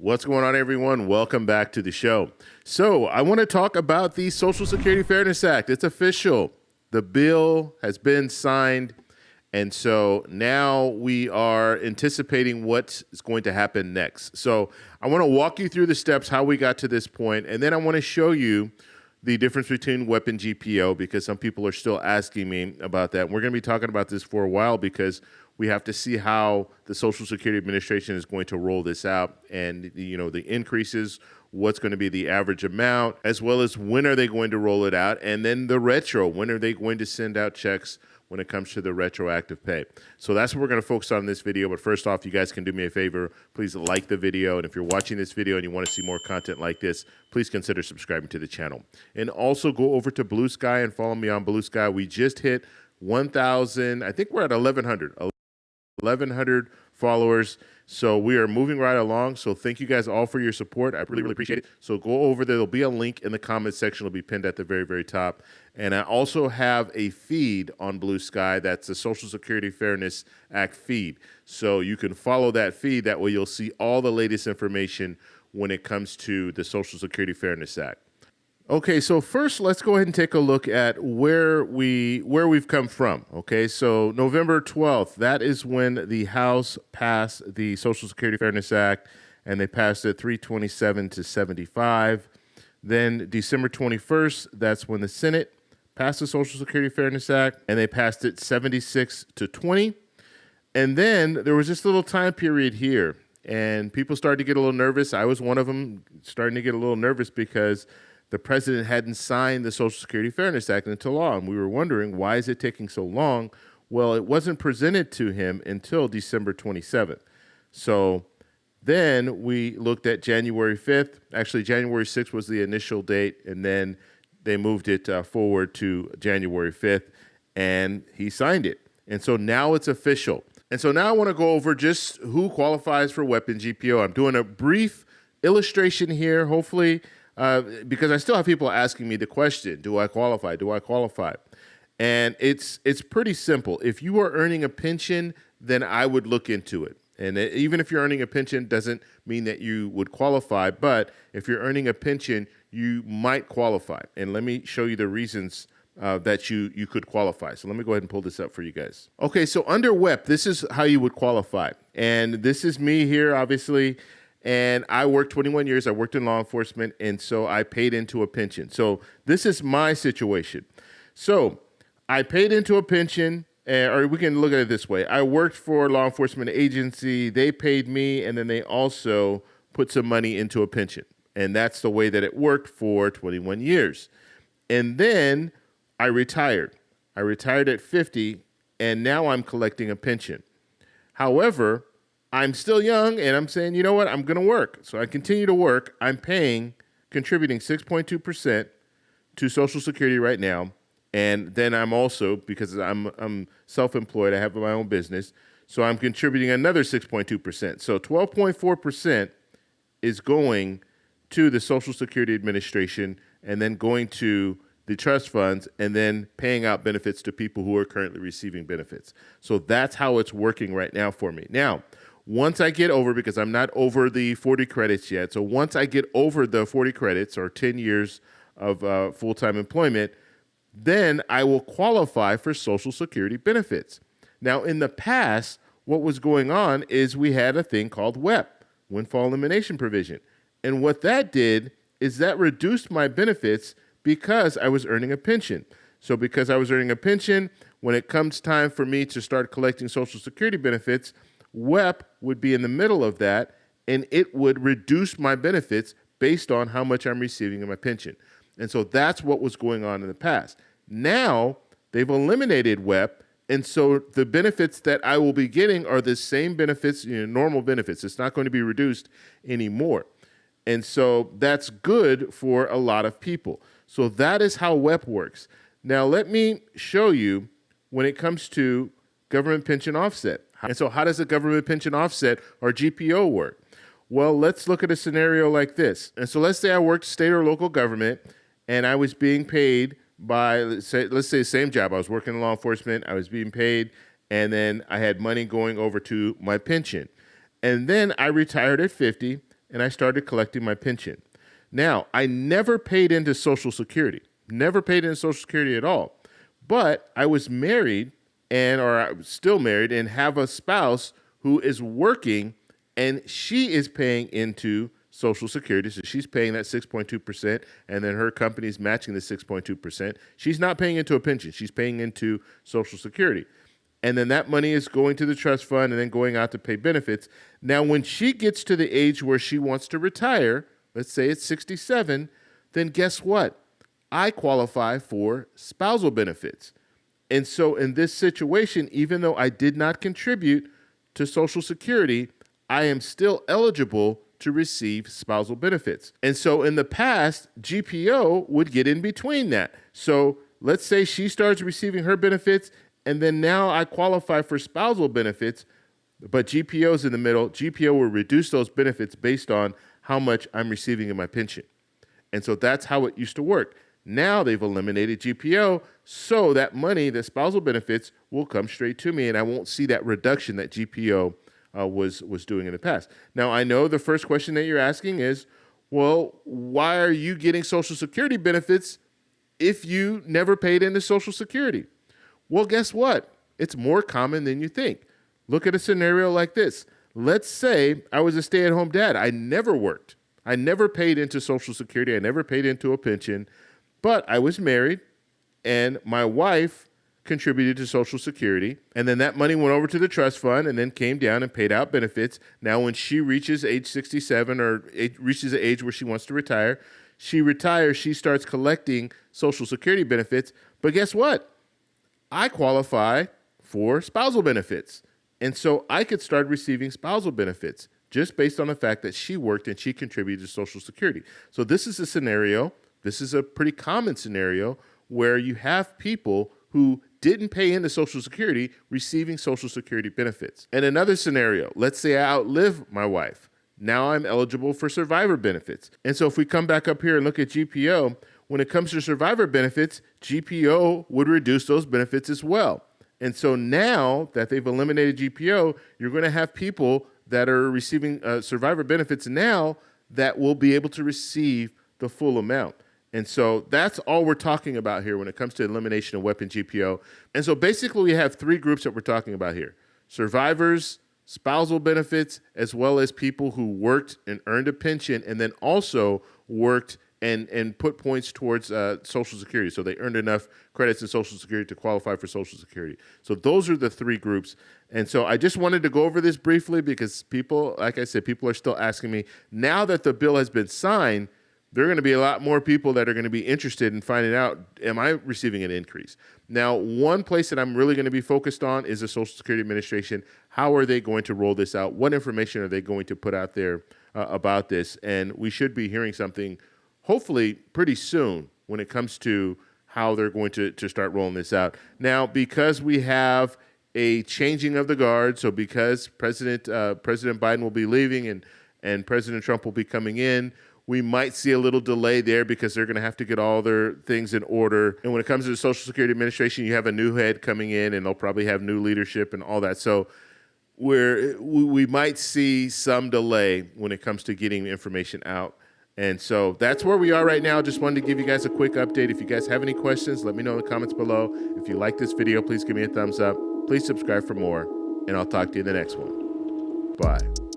What's going on, everyone? Welcome back to the show. So I want to talk about the Social Security Fairness Act. It's official. The bill has been signed. And so now we are anticipating what's going to happen next. So I want to walk you through the steps, how we got to this point, and then I want to show you the difference between WEP and GPO because some people are still asking me about that. And we're going to be talking about this for a while because we have to see how the Social Security Administration is going to roll this out and, the increases, what's going to be the average amount, as well as when are they going to roll it out, and then the retro, when are they going to send out checks when it comes to the retroactive pay. So that's what we're going to focus on in this video. But first off, you guys can do me a favor. Please like the video. And if you're watching this video and you want to see more content like this, please consider subscribing to the channel. And also go over to Blue Sky and follow me on Blue Sky. We just hit 1,000. I think we're at 1,100 followers. So we are moving right along. So thank you guys all for your support. I really appreciate it. So go over there. There'll be a link in the comment section. It'll be pinned at the very top. And I also have a feed on Blue Sky. That's the Social Security Fairness Act feed. So you can follow that feed. That way you'll see all the latest information when it comes to the Social Security Fairness Act. Okay, so first let's go ahead and take a look at where we've come from. Okay, so November 12th, that is when the House passed the Social Security Fairness Act, and they passed it 327 to 75. Then December 21st, that's when the Senate passed the Social Security Fairness Act, and they passed it 76 to 20. And then there was this little time period here, and people started to get a little nervous. I was one of them, starting to get a little nervous because the president hadn't signed the Social Security Fairness Act into law, and we were wondering, why is it taking so long? Well, it wasn't presented to him until December 27th. So then we looked at January 5th. Actually, January 6th was the initial date, and then they moved it forward to January 5th, and he signed it. And so now it's official. And so now I want to go over just who qualifies for WEP and GPO. I'm doing a brief illustration here, hopefully, because I still have people asking me the question, do I qualify? Do I qualify? And it's pretty simple. If you are earning a pension, then I would look into it. And even if you're earning a pension, doesn't mean that you would qualify. But if you're earning a pension, you might qualify. And let me show you the reasons that you could qualify. So let me go ahead and pull this up for you guys. Okay, so under WEP, this is how you would qualify. And this is me here, obviously. And I worked 21 years. I worked in law enforcement, and so I paid into a pension. So this is my situation. So I paid into a pension, or we can look at it this way. I worked for a law enforcement agency. They paid me, and then they also put some money into a pension. And that's the way that it worked for 21 years. And then I retired. I retired at 50, and now I'm collecting a pension. However, I'm still young, and I'm saying, you know what, I'm going to work. So I continue to work. I'm contributing 6.2% to Social Security right now. And then I'm also, because I'm self-employed, I have my own business, so I'm contributing another 6.2%. So 12.4% is going to the Social Security Administration and then going to the trust funds and then paying out benefits to people who are currently receiving benefits. So that's how it's working right now for me. Now, once I get over, because I'm not over the 40 credits yet, so once I get over the 40 credits or 10 years of full-time employment, then I will qualify for Social Security benefits. Now, in the past, what was going on is we had a thing called WEP, Windfall Elimination Provision. And what that did is that reduced my benefits because I was earning a pension. So because I was earning a pension, when it comes time for me to start collecting Social Security benefits, WEP would be in the middle of that, and it would reduce my benefits based on how much I'm receiving in my pension. And so that's what was going on in the past. Now, they've eliminated WEP, and so the benefits that I will be getting are the same benefits, normal benefits. It's not going to be reduced anymore. And so that's good for a lot of people. So that is how WEP works. Now, let me show you when it comes to government pension offset. And so how does a government pension offset or GPO work? Well, let's look at a scenario like this. And so let's say I worked state or local government and I was being paid by, let's say the same job. I was working in law enforcement. I was being paid, and then I had money going over to my pension. And then I retired at 50, and I started collecting my pension. Now, I never paid into Social Security, never paid into Social Security at all. But I was married or I'm still married and have a spouse who is working, and she is paying into Social Security. So she's paying that 6.2%, and then her company is matching the 6.2%. She's not paying into a pension. She's paying into Social Security. And then that money is going to the trust fund and then going out to pay benefits. Now, when she gets to the age where she wants to retire, let's say it's 67, then guess what? I qualify for spousal benefits. And so in this situation, even though I did not contribute to Social Security, I am still eligible to receive spousal benefits. And so in the past, GPO would get in between that. So let's say she starts receiving her benefits, and then now I qualify for spousal benefits, but GPO is in the middle. GPO will reduce those benefits based on how much I'm receiving in my pension. And so that's how it used to work. Now they've eliminated GPO, so that money, the spousal benefits, will come straight to me, and I won't see that reduction that GPO was doing in the past. Now, I know the first question that you're asking is, well, why are you getting Social Security benefits if you never paid into Social Security? Well, guess what? It's more common than you think. Look at a scenario like this. Let's say I was a stay-at-home dad. I never worked. I never paid into Social Security. I never paid into a pension. But I was married, and my wife contributed to Social Security, and then that money went over to the trust fund and then came down and paid out benefits. Now, when she reaches age 67 or reaches the age where she wants to retire, she retires, she starts collecting Social Security benefits. But guess what? I qualify for spousal benefits. And so I could start receiving spousal benefits just based on the fact that she worked and she contributed to Social Security. So this is a scenario. This is a pretty common scenario where you have people who didn't pay into Social Security receiving Social Security benefits. And another scenario, let's say I outlive my wife. Now I'm eligible for survivor benefits. And so if we come back up here and look at GPO, when it comes to survivor benefits, GPO would reduce those benefits as well. And so now that they've eliminated GPO, you're going to have people that are receiving survivor benefits now that will be able to receive the full amount. And so that's all we're talking about here when it comes to elimination of weapon GPO. And so basically we have three groups that we're talking about here: survivors, spousal benefits, as well as people who worked and earned a pension and then also worked and put points towards Social Security. So they earned enough credits in Social Security to qualify for Social Security. So those are the three groups. And so I just wanted to go over this briefly because people, like I said, people are still asking me, now that the bill has been signed, there are going to be a lot more people that are going to be interested in finding out, am I receiving an increase? Now, one place that I'm really going to be focused on is the Social Security Administration. How are they going to roll this out? What information are they going to put out there about this? And we should be hearing something hopefully pretty soon when it comes to how they're going to start rolling this out. Now, because we have a changing of the guard, so because President Biden will be leaving and President Trump will be coming in, we might see a little delay there because they're going to have to get all their things in order. And when it comes to the Social Security Administration, you have a new head coming in, and they'll probably have new leadership and all that. So we might see some delay when it comes to getting information out. And so that's where we are right now. Just wanted to give you guys a quick update. If you guys have any questions, let me know in the comments below. If you like this video, please give me a thumbs up. Please subscribe for more, and I'll talk to you in the next one. Bye.